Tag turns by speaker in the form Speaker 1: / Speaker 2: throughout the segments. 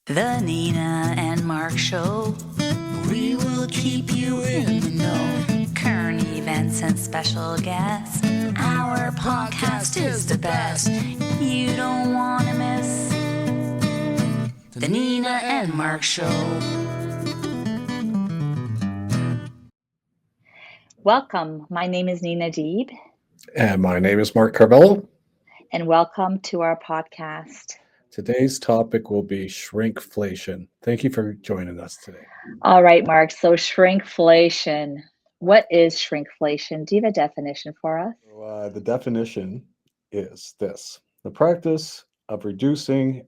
Speaker 1: The Nina and Mark Show. We will keep you in the know. Current events and special guests. Our podcast is the best. You don't want to miss the Nina and Mark Show.
Speaker 2: Welcome. My name is Nina Deeb.
Speaker 3: And my name is Mark Carvello.
Speaker 2: And welcome to our podcast.
Speaker 3: Today's topic will be shrinkflation. Thank you for joining us today.
Speaker 2: All right, Mark. So, shrinkflation. What is shrinkflation? Do you have a definition for us?
Speaker 3: The definition is this: the practice of reducing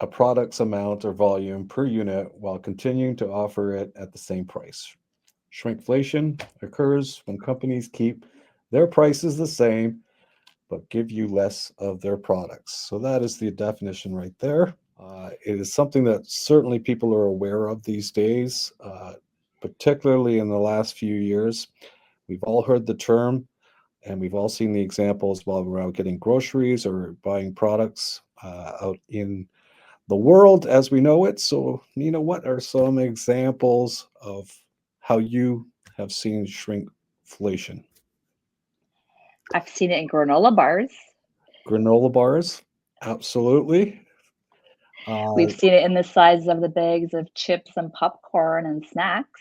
Speaker 3: a product's amount or volume per unit while continuing to offer it at the same price. Shrinkflation occurs when companies keep their prices the same but give you less of their products. So that is the definition right there. It is something that certainly people are aware of these days, particularly in the last few years. We've all heard the term, and we've all seen the examples while we're out getting groceries or buying products out in the world as we know it. So, Nina, what are some examples of how you have seen shrinkflation?
Speaker 2: I've seen it in granola bars.
Speaker 3: Granola bars, absolutely.
Speaker 2: We've seen it in the size of the bags of chips and popcorn and snacks.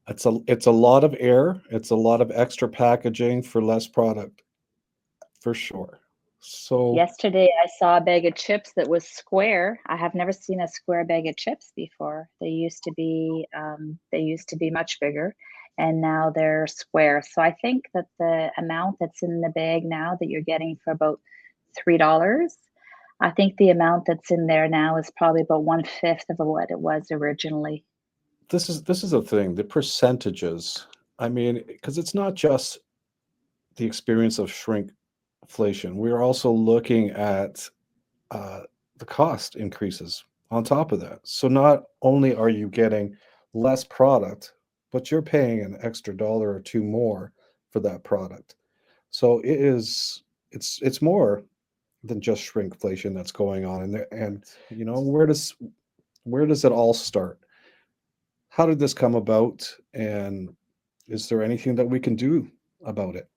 Speaker 3: It's a lot of air. It's a lot of extra packaging for less product, for sure. So
Speaker 2: Yesterday, I saw a bag of chips that was square. I have never seen a square bag of chips before. They used to be much bigger, and now they're square. So I think that the amount that's in the bag now that you're getting for about $3, I think the amount that's in there now is probably about 1/5 of what it was originally.
Speaker 3: this is a thing. The percentages. I mean, because it's not just the experience of shrinkflation. We're also looking at the cost increases on top of that. So not only are you getting less product, but you're paying an extra dollar or two more for that product. So it's more than just shrinkflation that's going on in there. And where does it all start? How did this come about? And is there anything that we can do about it?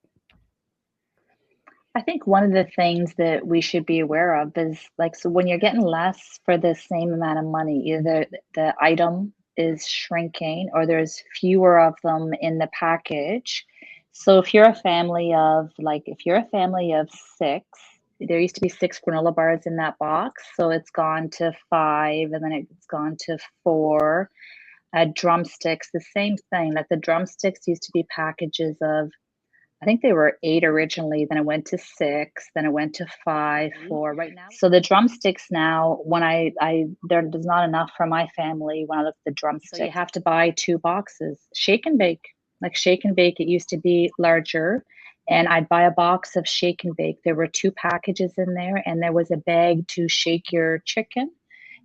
Speaker 2: I think one of the things that we should be aware of is like, so when you're getting less for the same amount of money, either the item is shrinking or there's fewer of them in the package. So if you're a family of six, there used to be six granola bars in that box. So it's gone to five and then it's gone to four. Drumsticks, the same thing. Like the drumsticks used to be packages of, I think they were eight originally, then it went to six, then it went to five, four right now. So the drumsticks now, when there's not enough for my family when I look at the drumsticks. So you have to buy two boxes. Shake and bake. Like shake and bake, it used to be larger. And I'd buy a box of shake and bake. There were two packages in there, and there was a bag to shake your chicken.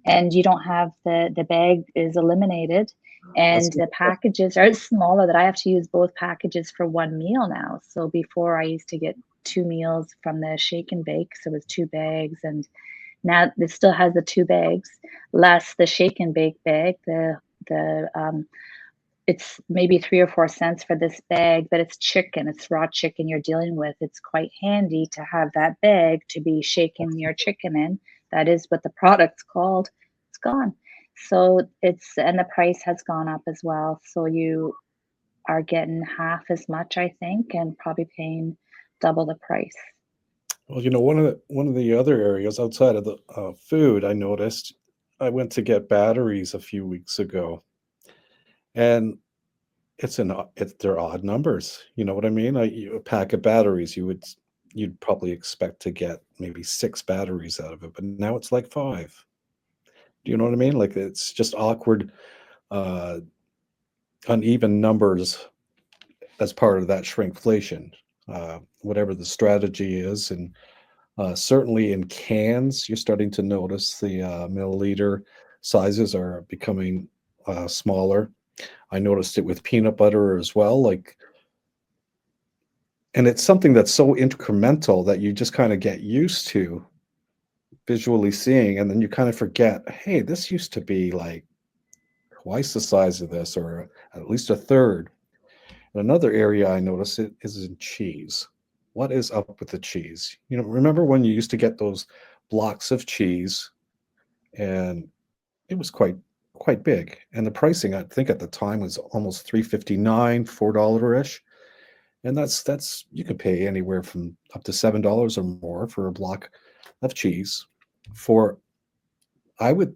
Speaker 2: And you don't have the bag is eliminated and the packages are smaller that I have to use both packages for one meal now. So before I used to get two meals from the shake and bake, so it was two bags, and now it still has the two bags less the shake and bake bag. The it's maybe 3 or 4 cents for this bag, but it's chicken, it's raw chicken you're dealing with. It's quite handy to have that bag to be shaking your chicken in. That is what the product's called. It's gone. So and the price has gone up as well. So you are getting half as much, I think, and probably paying double the price.
Speaker 3: Well, one of the other areas outside of the food, I noticed. I went to get batteries a few weeks ago, and they're odd numbers. You know what I mean? A pack of batteries, you'd probably expect to get maybe six batteries out of it, but now it's like five. Do you know what I mean? Like it's just awkward, uh, uneven numbers as part of that shrinkflation. Whatever the strategy is, and certainly in cans, you're starting to notice the milliliter sizes are becoming smaller. I noticed it with peanut butter as well. And it's something that's so incremental that you just kind of get used to. visually seeing, and then you kind of forget, hey, this used to be like twice the size of this, or at least a third. And another area I notice it is in cheese. What is up with the cheese? Remember when you used to get those blocks of cheese, and it was quite big, and the pricing I think at the time was almost 3.59, $4 ish, and that's you could pay anywhere from up to $7 or more for a block of cheese. For I would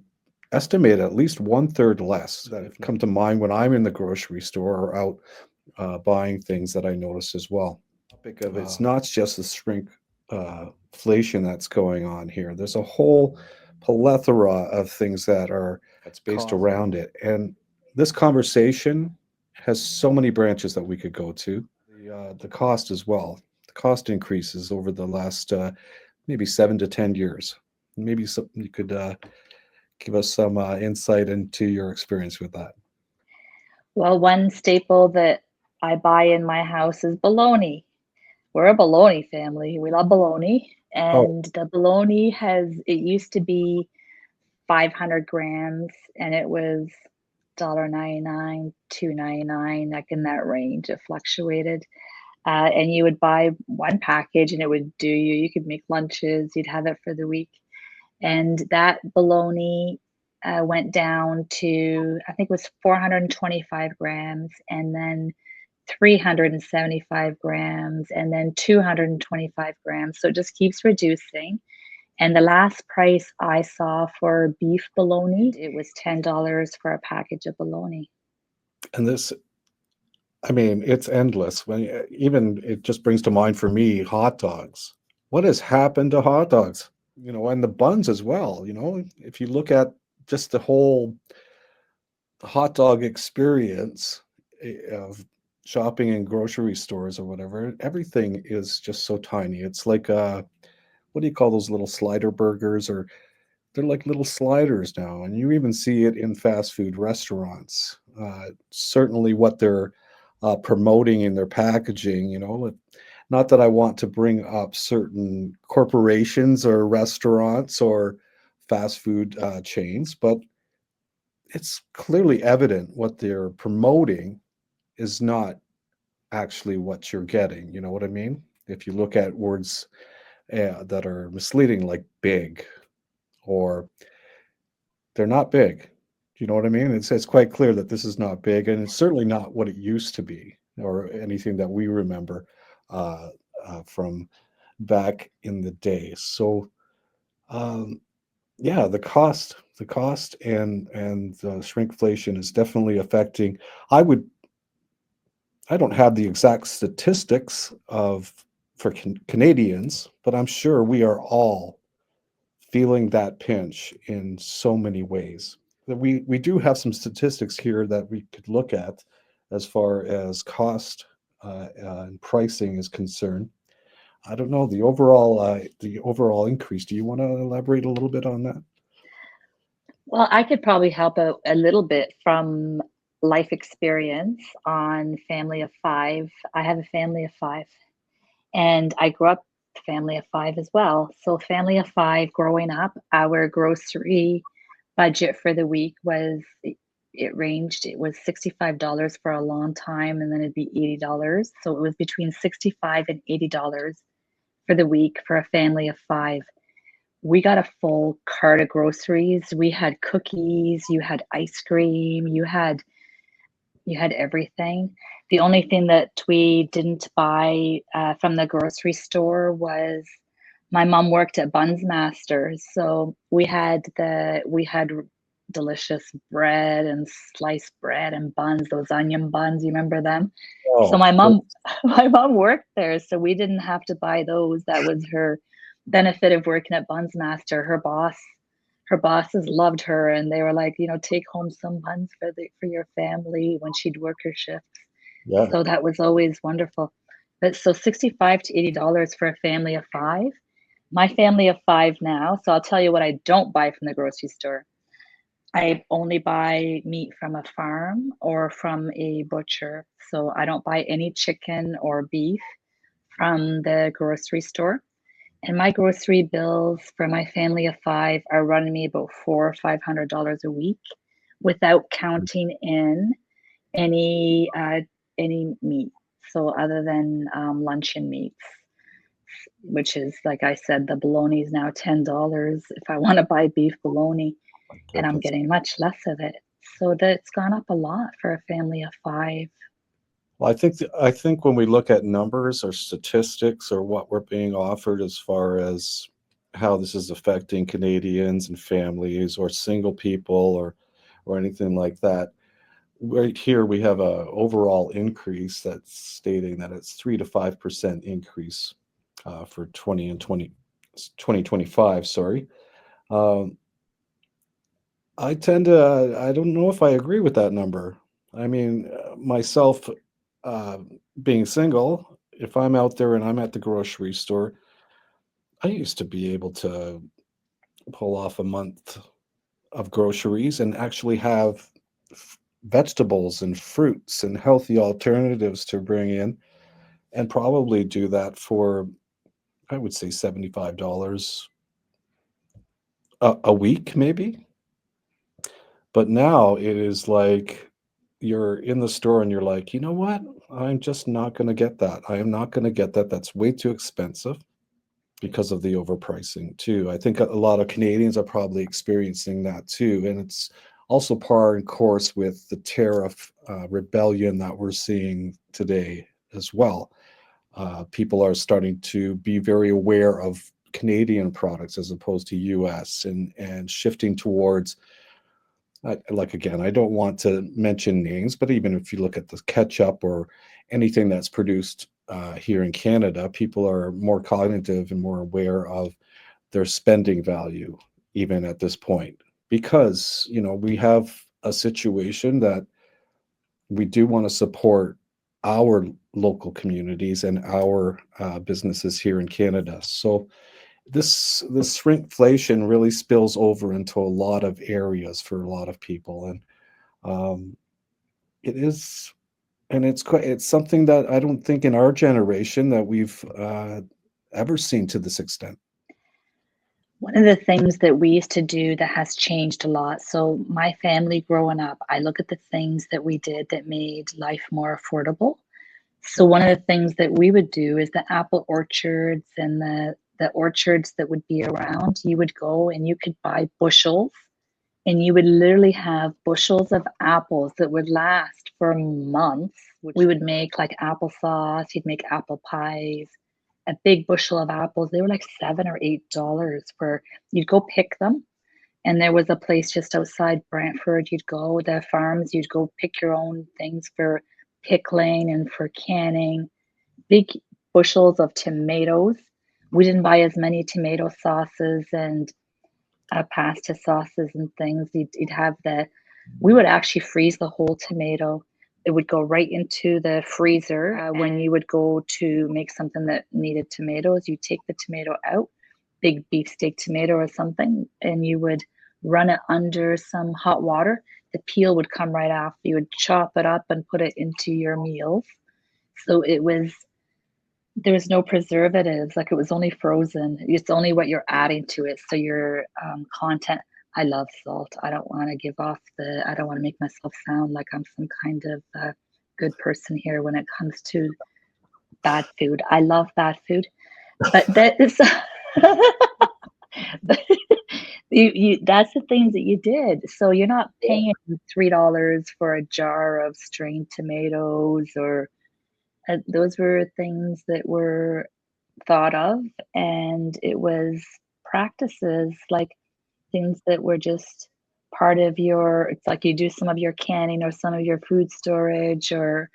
Speaker 3: estimate at least one third less that have come to mind when I'm in the grocery store or out buying things that I notice as well. Topic of it's not just the shrinkflation that's going on here. There's a whole plethora of things that's based around it, and this conversation has so many branches that we could go to. The cost as well. The cost increases over the last maybe 7 to 10 years. Maybe you could give us some insight into your experience with that.
Speaker 2: Well, one staple that I buy in my house is bologna. We're a bologna family. We love bologna.
Speaker 3: Oh,
Speaker 2: And the bologna it used to be 500 grams and it was $1.99, $2.99, like in that range. It fluctuated. And you would buy one package and it would do you. You could make lunches, you'd have it for the week. And that bologna went down to, I think it was 425 grams, and then 375 grams, and then 225 grams. So it just keeps reducing. And the last price I saw for beef bologna, it was $10 for a package of bologna.
Speaker 3: and this, I mean, it's endless. Even it just brings to mind for me hot dogs. What has happened to hot dogs? And the buns as well. If you look at just the whole hot dog experience of shopping in grocery stores or whatever, everything is just so tiny. It's like what do you call those little slider burgers, or they're like little sliders now, and you even see it in fast food restaurants. Certainly, what they're promoting in their packaging, not that I want to bring up certain corporations or restaurants or fast food chains, but it's clearly evident what they're promoting is not actually what you're getting. You know what I mean? If you look at words that are misleading, like big, or they're not big. Do you know what I mean? It's quite clear that this is not big, and it's certainly not what it used to be, or anything that we remember uh, from back in the day. So, um, yeah, the cost and the shrinkflation is definitely affecting. I would, I don't have the exact statistics of for Canadians, but I'm sure we are all feeling that pinch in so many ways. That we do have some statistics here that we could look at as far as cost and pricing is concerned. I don't know the overall increase. Do you want to elaborate a little bit on that?
Speaker 2: Well, I could probably help out a little bit from life experience on family of five. I have a family of five, and I grew up family of five as well. So, family of five growing up, our grocery budget for the week it ranged. It was $65 for a long time, and then it'd be $80. So it was between 65 and $80 for the week for a family of five. We got a full cart of groceries. We had cookies, you had ice cream, you had everything. The only thing that we didn't buy from the grocery store was my mom worked at Buns Masters, so we had delicious bread and sliced bread and buns, those onion buns. You remember them? So
Speaker 3: Oh,
Speaker 2: my
Speaker 3: so
Speaker 2: mom, my mom worked there, so we didn't have to buy those. That was her benefit of working at Buns Master. Her bosses loved her, and they were like, take home some buns for your family when she'd work her shifts.
Speaker 3: yeah,
Speaker 2: So that was always wonderful. But so $65 to $80 for a family of five. My family of five now. So I'll tell you what I don't buy from the grocery store. I only buy meat from a farm or from a butcher. So I don't buy any chicken or beef from the grocery store. And my grocery bills for my family of 5 are running me about 4 or $500 a week without counting in any, any meat. So other than, luncheon meats, which is, like I said, the bologna is now $10 if I wanna buy beef bologna,
Speaker 3: My
Speaker 2: and I'm
Speaker 3: goodness.
Speaker 2: getting much less of it. So that's gone up a lot for a family of 5.
Speaker 3: Well, I think when we look at numbers or statistics or what we're being offered as far as how this is affecting Canadians and families or single people or anything like that, right here we have a overall increase that's stating that it's 3 to 5% increase for 2025. Sorry. Um, I don't know if I agree with that number. I mean, myself uh, being single, if I'm out there and I'm at the grocery store, I used to be able to pull off a month of groceries and actually have vegetables and fruits and healthy alternatives to bring in and probably do that for, I would say, $75 a week, maybe. But now it is like you're in the store and you're like, you know what? I'm just not going to get that. I am not going to get that. That's way too expensive because of the overpricing, too. I think a lot of Canadians are probably experiencing that, too. And it's also par and course with the tariff rebellion that we're seeing today as well. People are starting to be very aware of Canadian products as opposed to US and shifting towards like again, I don't want to mention names, but even if you look at the ketchup or anything that's produced here in Canada, people are more cognitive and more aware of their spending value, even at this point, because we have a situation that we do want to support our local communities and our businesses here in Canada. So this shrinkflation really spills over into a lot of areas for a lot of people, and um, it is, and it's something that I don't think in our generation that we've ever seen to this extent.
Speaker 2: One of the things that we used to do that has changed a lot. So, my family growing up, I look at the things that we did that made life more affordable. So, one of the things that we would do is the apple orchards and the orchards that would be around, you would go and you could buy bushels and you would literally have bushels of apples that would last for months. We would make like applesauce, you'd make apple pies, a big bushel of apples. They were like $7 or $8 for you'd go pick them. And there was a place just outside Brantford. You'd go, the farms, you'd go pick your own things for pickling and for canning. Big bushels of tomatoes. We didn't buy as many tomato sauces and pasta sauces and things. You'd have we would actually freeze the whole tomato. It would go right into the freezer. When you would go to make something that needed tomatoes, you take the tomato out, big beefsteak tomato or something, and you would run it under some hot water. The peel would come right off. You would chop it up and put it into your meals. So there was no preservatives, like, it was only frozen. It's only what you're adding to it, so your, content I love salt. I don't wanna make myself sound like I'm some kind of, good person here when it comes to bad food. I love bad food, but that is that's the things that you did. So you're not paying $3 for a jar of strained tomatoes or those were things that were thought of, and it was practices like things that were just part of it's like you do some of your canning or some of your food storage or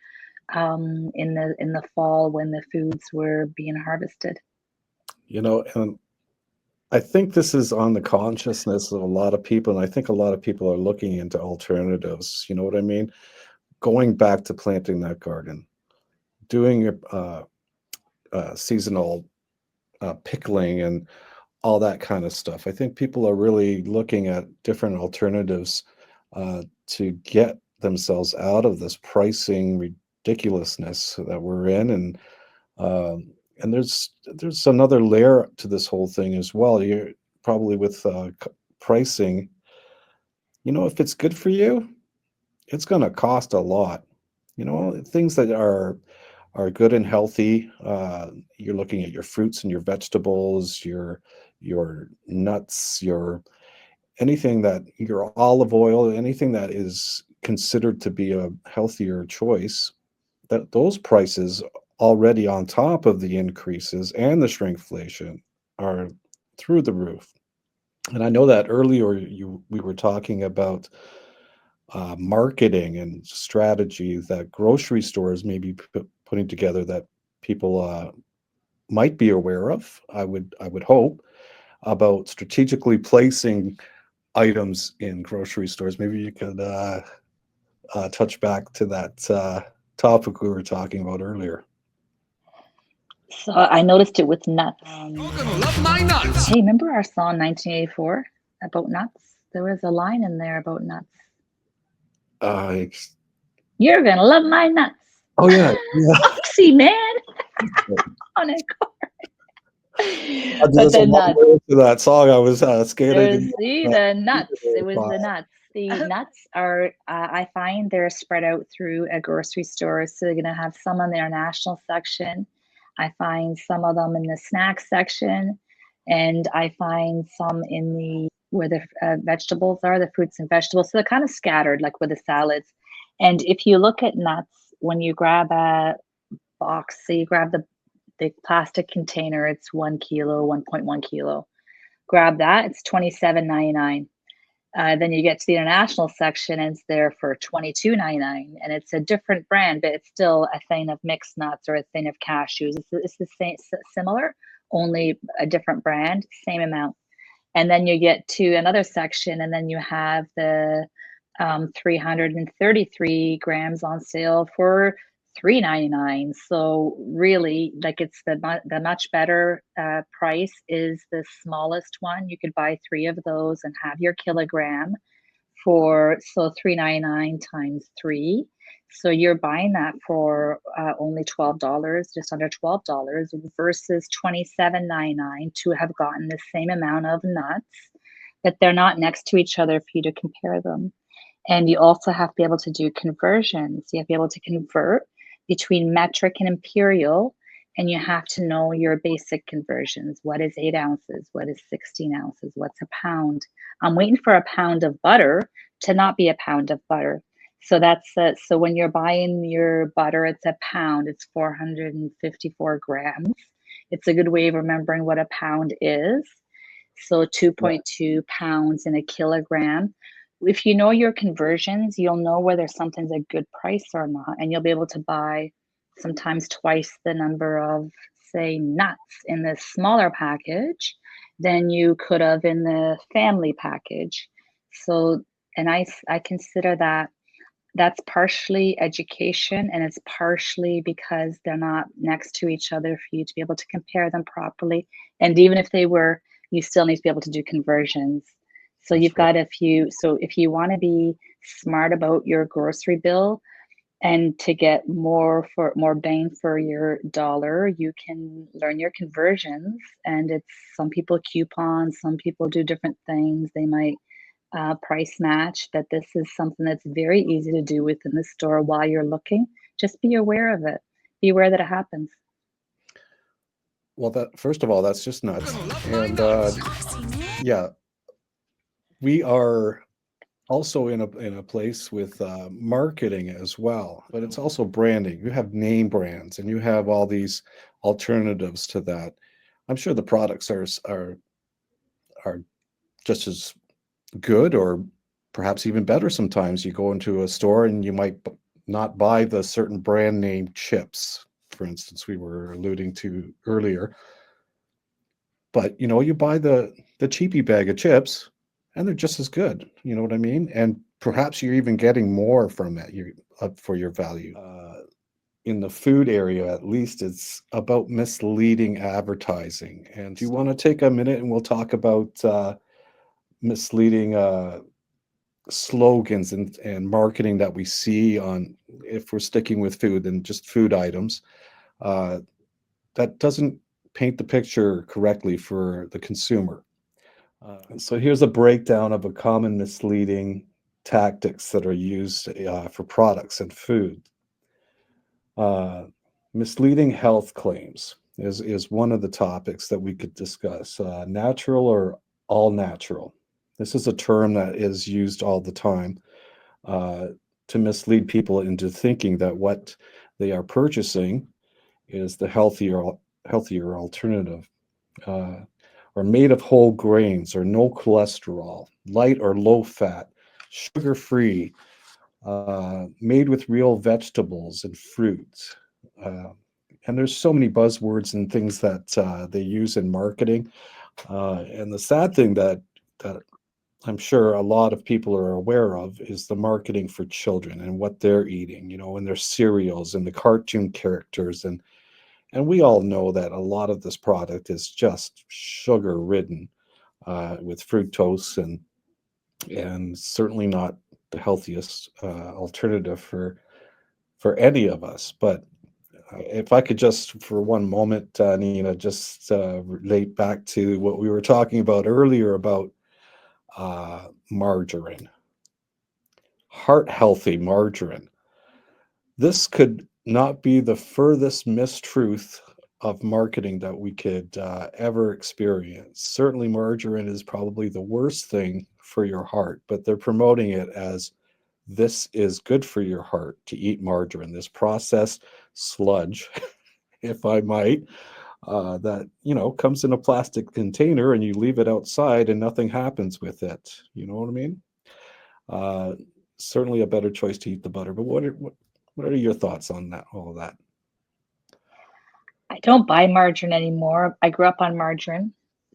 Speaker 2: in the fall when the foods were being harvested.
Speaker 3: And I think this is on the consciousness of a lot of people, and I think a lot of people are looking into alternatives. You know what I mean? Going back to planting that garden, doing your seasonal pickling and all that kind of stuff. I think people are really looking at different alternatives to get themselves out of this pricing ridiculousness that we're in, and And there's another layer to this whole thing as well. You're probably with pricing. If it's good for you, it's going to cost a lot. Things that are good and healthy. You're looking at your fruits and your vegetables, your nuts, your olive oil, anything that is considered to be a healthier choice. That those prices already on top of the increases and the shrinkflation are through the roof. And I know that earlier we were talking about marketing and strategy that grocery stores may be putting together that people might be aware of. I would hope about strategically placing items in grocery stores. Maybe you could touch back to that topic we were talking about earlier.
Speaker 2: So I noticed it with nuts.
Speaker 4: You're gonna love my nuts.
Speaker 2: Hey, remember our song 1984 about nuts? There was a line in there about nuts.
Speaker 3: Uh,
Speaker 2: You're gonna love my nuts.
Speaker 3: oh yeah, yeah.
Speaker 2: Oxy, man. On it. But
Speaker 3: There's a
Speaker 2: the
Speaker 3: lot
Speaker 2: nuts.
Speaker 3: more to that song. I was skating.
Speaker 2: See, the nuts. It was the nuts. The nuts are, I find they're spread out through a grocery store. So you're going to have some in the international section. I find some of them in the snack section. And I find some in where the vegetables are, the fruits and vegetables. So they're kind of scattered, like with the salads. And if you look at nuts, when you grab a box, so you grab the plastic container, it's 1 kilo, 1.1 kilo. Grab that, it's $27.99. Then you get to the international section and it's there for $22.99. And it's a different brand, but it's still a thing of mixed nuts or a thing of cashews. It's the same, similar, only a different brand, same amount. And then you get to another section, and then you have the 333 grams on sale for $3.99. So really, like, it's the much better price is the smallest one. You could buy 3 of those and have your kilogram for $3.99 times 3. So you're buying that for only $12, just under $12 versus $27.99 to have gotten the same amount of nuts, that they're not next to each other for you to compare them. And you also have to be able to do conversions. You have to be able to convert between metric and imperial, and you have to know your basic conversions. What is 8 ounces? What is 16 ounces? What's a pound? I'm waiting for a pound of butter to not be a pound of butter. So that's so when you're buying your butter, it's a pound. It's 454 grams. It's a good way of remembering what a pound is. So 2.2 pounds in a kilogram. If you know your conversions, you'll know whether something's a good price or not, and you'll be able to buy sometimes twice the number of, say, nuts in the smaller package than you could have in the family package. So, and I consider that's partially education, and it's partially because they're not next to each other for you to be able to compare them properly. And even if they were, you still need to be able to do conversions. So
Speaker 3: That's
Speaker 2: you've got so if you want to be smart about your grocery bill and to get more bang for your dollar, you can learn your conversions. And it's, some people coupon, some people do different things. They might price match, but this is something that's very easy to do within the store while you're looking. Just be aware of it. Be aware that it happens.
Speaker 3: Well, that first of all, that's just nuts. And yeah, we are also in a place with marketing as well, but it's also branding. You have name brands, and you have all these alternatives to that. I'm sure the products are just as good, or perhaps even better. Sometimes you go into a store and you might not buy the certain brand name chips, for instance, we were alluding to earlier. But you buy the cheapy bag of chips, and they're just as good. You know what I mean? And perhaps you're even getting more from it. You for your value. In the food area, at least, it's about misleading advertising. And if you want to take a minute, and we'll talk about misleading slogans and marketing that we see on, if we're sticking with food and just food items. that doesn't paint the picture correctly for the consumer. So here's a breakdown of a common misleading tactics that are used for products and food. Uh, Misleading health claims is one of the topics that we could discuss. Natural or all natural. This is a term that is used all the time uh, to mislead people into thinking that what they are purchasing is the healthier alternative. Uh, or made of whole grains or no cholesterol, light or low fat, sugar free, made with real vegetables and fruits. Uh, and there's so many buzzwords and things that they use in marketing. And the sad thing that I'm sure a lot of people are aware of is the marketing for children and what they're eating, and their cereals and the cartoon characters and we all know that a lot of this product is just sugar ridden with fructose and certainly not the healthiest alternative for any of us. But if I could just for one moment, Nina, just relate back to what we were talking about earlier about margarine, heart healthy margarine. This could not be the furthest mistruth of marketing that we could ever experience. Certainly, margarine is probably the worst thing for your heart, but they're promoting it as this is good for your heart to eat margarine, this processed sludge, if I might, that comes in a plastic container and you leave it outside and nothing happens with it. You know what I mean? Uh, Certainly a better choice to eat the butter. But what are your thoughts on that? All of that?
Speaker 2: I don't buy margarine anymore. I grew up on margarine.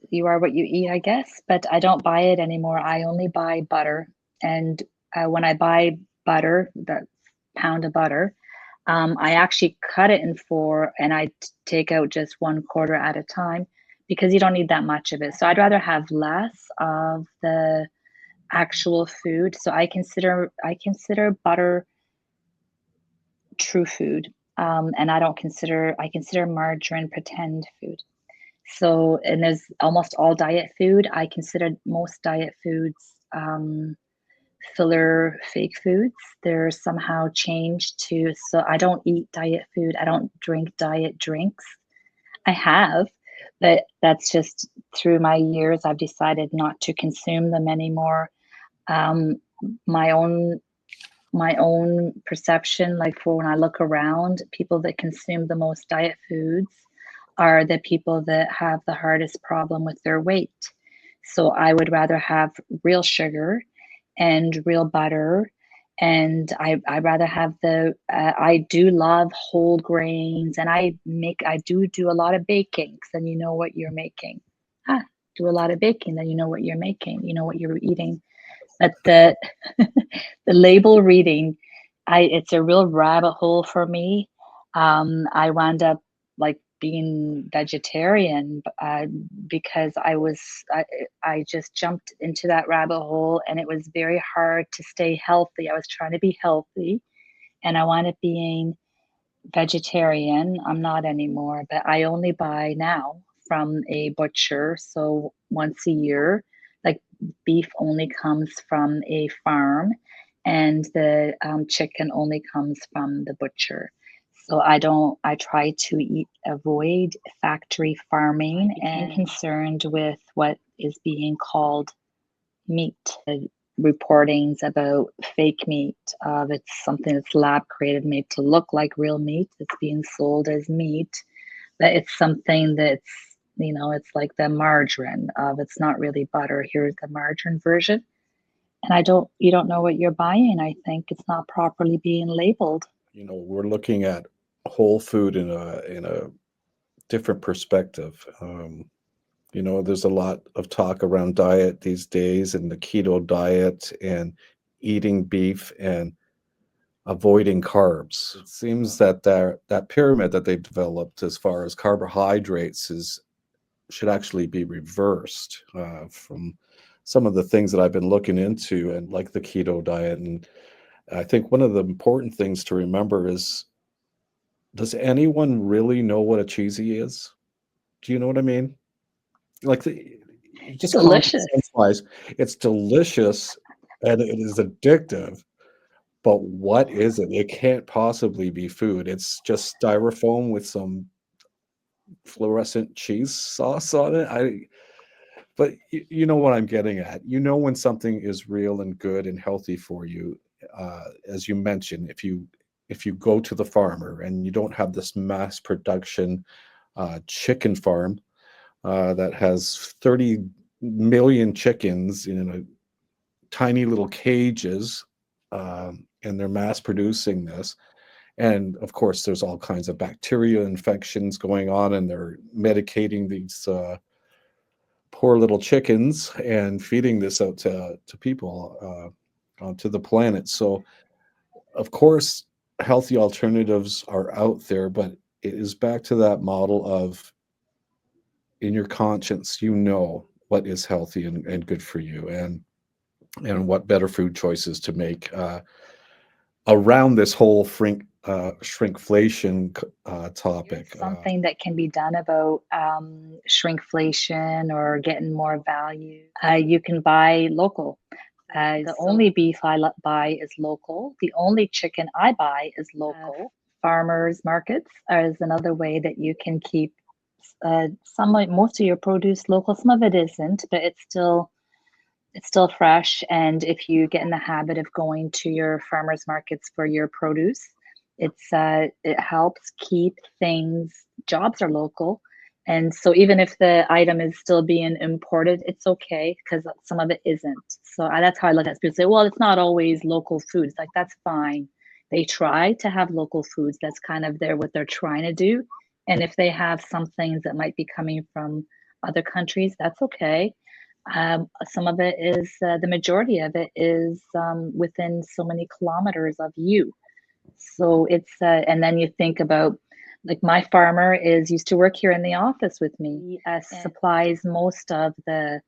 Speaker 2: You are what you eat, I guess, but I don't buy it anymore. I only buy butter. And when I buy butter, that pound of butter, I actually cut it in four and I take out just 1/4 at a time because you don't need that much of it. So I'd rather have less of the actual food. So I consider butter true food. And I consider margarine pretend food. So, and there's almost all diet food. I consider most diet foods filler fake foods. They're somehow changed to, so I don't eat diet food. I don't drink diet drinks. I have, but that's just through my years, I've decided not to consume them anymore. Um, my own my own perception, like for when I look around, people that consume the most diet foods are the people that have the hardest problem with their weight. So I would rather have real sugar and real butter. And I rather have I do love whole grains and I do a lot of baking. So then you know what you're making. Ah, do a lot of baking, then you know what you're making, you know what you're eating. But the label reading, I it's a real rabbit hole for me. I wound up like being vegetarian because I just jumped into that rabbit hole and it was very hard to stay healthy. I was trying to be healthy and I wound up being vegetarian. I'm not anymore, but I only buy now from a butcher. So once a year, like beef only comes from a farm, and the chicken only comes from the butcher. So I don't, I try to avoid factory farming and concerned with what is being called meat. Reportings about fake meat, it's something that's lab created, made to look like real meat. It's being sold as meat, but it's something that's, it's like the margarine of it's not really butter. Here's the margarine version. And you don't know what you're buying. I think it's not properly being labeled.
Speaker 3: We're looking at whole food in a different perspective. There's a lot of talk around diet these days and the keto diet and eating beef and avoiding carbs. It seems that pyramid that they've developed as far as carbohydrates should actually be reversed from some of the things that I've been looking into and like the keto diet. And I think one of the important things to remember is does anyone really know what a cheesy is? Do you know what I mean? Like
Speaker 2: It's
Speaker 3: just common
Speaker 2: delicious.
Speaker 3: sense wise, it's delicious and it is addictive. But what is it? It can't possibly be food. It's just styrofoam with some fluorescent cheese sauce on it. But you know what I'm getting at. You know when something is real and good and healthy for you. As you mentioned, if you go to the farmer and you don't have this mass production chicken farm that has 30 million chickens in a tiny little cages, and they're mass producing this. And of course, there's all kinds of bacteria infections going on, and they're medicating these poor little chickens and feeding this out to people, onto the planet. So, of course, healthy alternatives are out there, but it is back to that model of in your conscience, you know what is healthy and good for you, and what better food choices to make around this whole shrinkflation topic.
Speaker 2: Here's something that can be done about shrinkflation or getting more value. You can buy local. The only beef I buy is local. The only chicken I buy is local. Farmers markets is another way that you can keep most of your produce local. Some of it isn't, but it's still fresh. And if you get in the habit of going to your farmers markets for your produce, it helps keep things. Jobs are local, and so even if the item is still being imported, it's okay because some of it isn't. So that's how I look at it. People say, well, it's not always local foods. Like, that's fine. They try to have local foods. That's kind of what they're trying to do. And if they have some things that might be coming from other countries, that's okay. Some of it is, the majority of it is within so many kilometers of you. So and then you think about, like, my farmer is used to work here in the office with me. He supplies most of the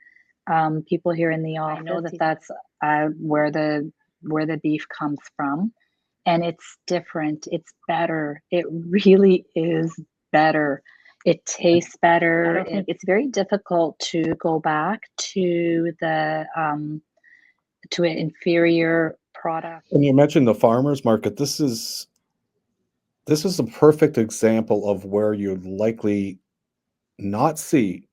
Speaker 2: people here in the office. I know that's where the beef comes from, and it's different. It's better. It really is better. It tastes better. It's very difficult to go back to to an inferior product.
Speaker 3: And you mentioned the farmers market. This is a perfect example of where you'd likely not see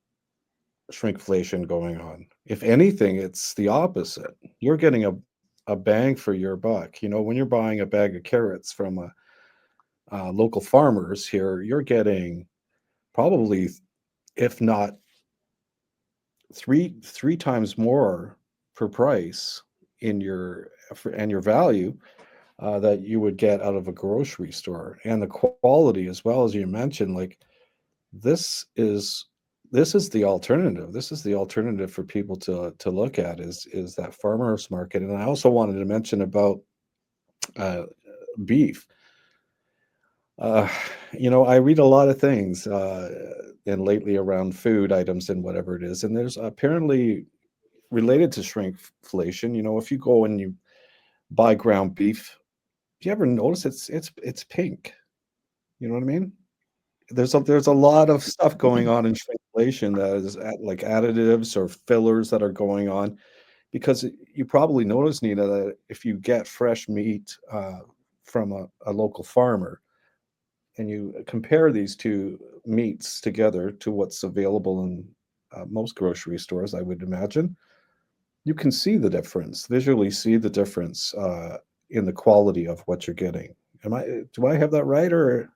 Speaker 3: shrinkflation going on. If anything, it's the opposite. You're getting a bang for your buck. You know, when you're buying a bag of carrots from a local farmers here, you're getting probably, if not three times more per price in and your value that you would get out of a grocery store, and the quality as well. As you mentioned, like, this is this is the alternative. This is the alternative for people to look at, is that farmers market. And I also wanted to mention about uh, beef. uh, I read a lot of things, and lately around food items and whatever it is, and there's apparently related to shrinkflation. If you go and you buy ground beef, do you ever notice it's pink? You know what I mean? There's a lot of stuff going on in shrinkflation that is like additives or fillers that are going on, because you probably notice, Nina, that if you get fresh meat from a local farmer and you compare these two meats together to what's available in most grocery stores, I would imagine, you can see the difference, visually see the difference in the quality of what you're getting. Do I have that right, or?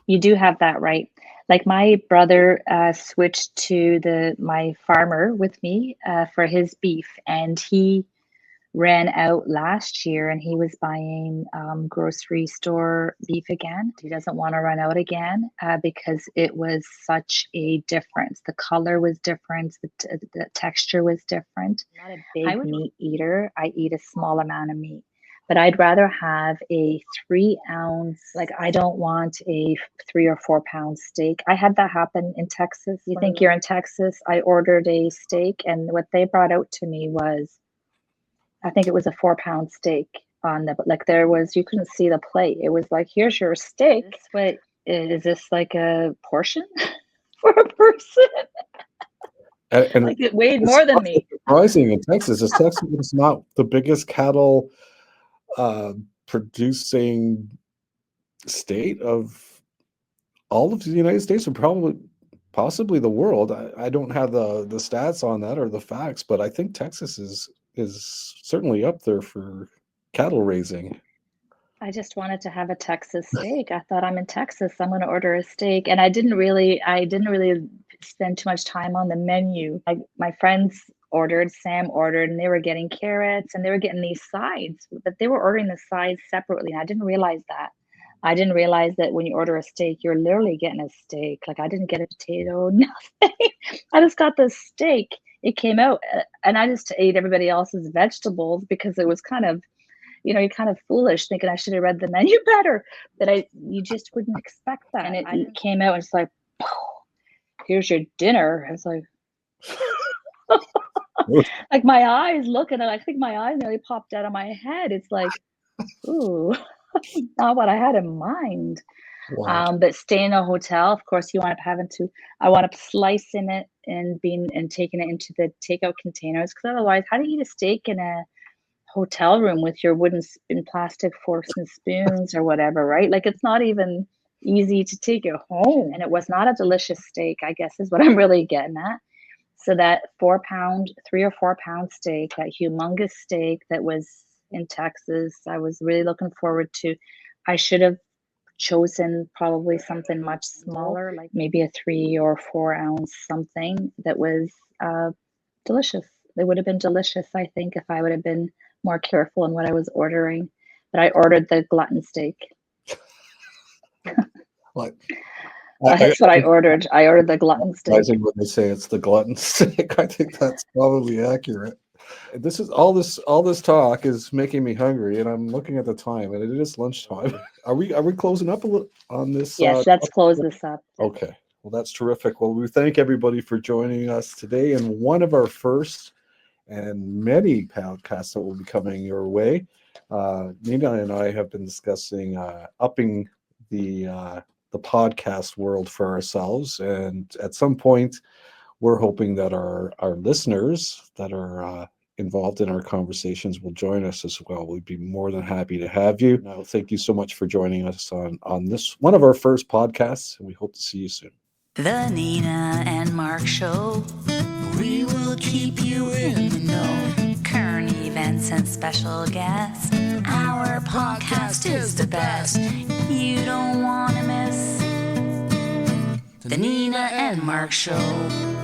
Speaker 2: You do have that right. Like, my brother switched to my farmer with me for his beef, and he ran out last year, and he was buying grocery store beef again. He doesn't want to run out again because it was such a difference. The color was different, the texture was different. I'm not a big meat eater. I eat a small amount of meat. But I'd rather have a 3 ounce, like, I don't want a 3 or 4 pound steak. I had that happen in Texas. You think you're in Texas? I ordered a steak, and what they brought out to me was, I think it was a 4 pound steak on the, like there was, you couldn't see the plate. It was like, here's your steak, but is this like a portion for a person?
Speaker 3: And
Speaker 2: Like it weighed
Speaker 3: it's
Speaker 2: more than
Speaker 3: also
Speaker 2: me.
Speaker 3: surprising in Texas. Texas is not the biggest cattle producing state of all of the United States, or possibly the world. I don't have the stats on that or the facts, but I think Texas is certainly up there for cattle raising.
Speaker 2: I just wanted to have a Texas steak. I thought, I'm in Texas, I'm going to order a steak, and I didn't really spend too much time on the menu. My friends ordered, Sam ordered, and they were getting carrots and they were getting these sides, but they were ordering the sides separately. And I didn't realize that. I didn't realize that when you order a steak, you're literally getting a steak. Like I didn't get a potato, nothing. I just got the steak. It came out, and I just ate everybody else's vegetables because it was kind of, you're kind of foolish thinking I should have read the menu better, but you just wouldn't expect that. And it came out and it's like, here's your dinner. It's like, like my eyes looking at, I think my eyes nearly popped out of my head. It's like, ooh, not what I had in mind.
Speaker 3: Wow.
Speaker 2: But staying in a hotel, of course, I wound up slicing it and taking it into the takeout containers, because otherwise, how do you eat a steak in a hotel room with your wooden plastic forks and spoons or whatever, right? Like it's not even easy to take it home. And it was not a delicious steak, I guess is what I'm really getting at. So that 3 or 4 pound steak, that humongous steak that was in Texas, I was really looking forward to. I should have chosen probably something much smaller, like maybe a 3 or 4 ounce something that was delicious. They would have been delicious, I think, if I would have been more careful in what I was ordering. But I ordered the glutton steak.
Speaker 3: Like,
Speaker 2: That's what I ordered. I ordered the glutton steak.
Speaker 3: When they say it's the glutton steak, I think that's probably accurate. This is all this talk is making me hungry, and I'm looking at the time, and it is lunchtime. Are we closing up a little on this?
Speaker 2: Yes, let's close this up.
Speaker 3: Okay. Well, that's terrific. Well, we thank everybody for joining us today in one of our first and many podcasts that will be coming your way. Nina and I have been discussing upping the podcast world for ourselves, and at some point, we're hoping that our listeners that are involved in our conversations will join us as well. We'd be more than happy to have you. Now, thank you so much for joining us on this one of our first podcasts, and we hope to see you soon.
Speaker 1: The Nina and Mark Show. We will keep you in the know. Current events and special guests. Our podcast is the best. You don't want to miss The Nina and Mark Show.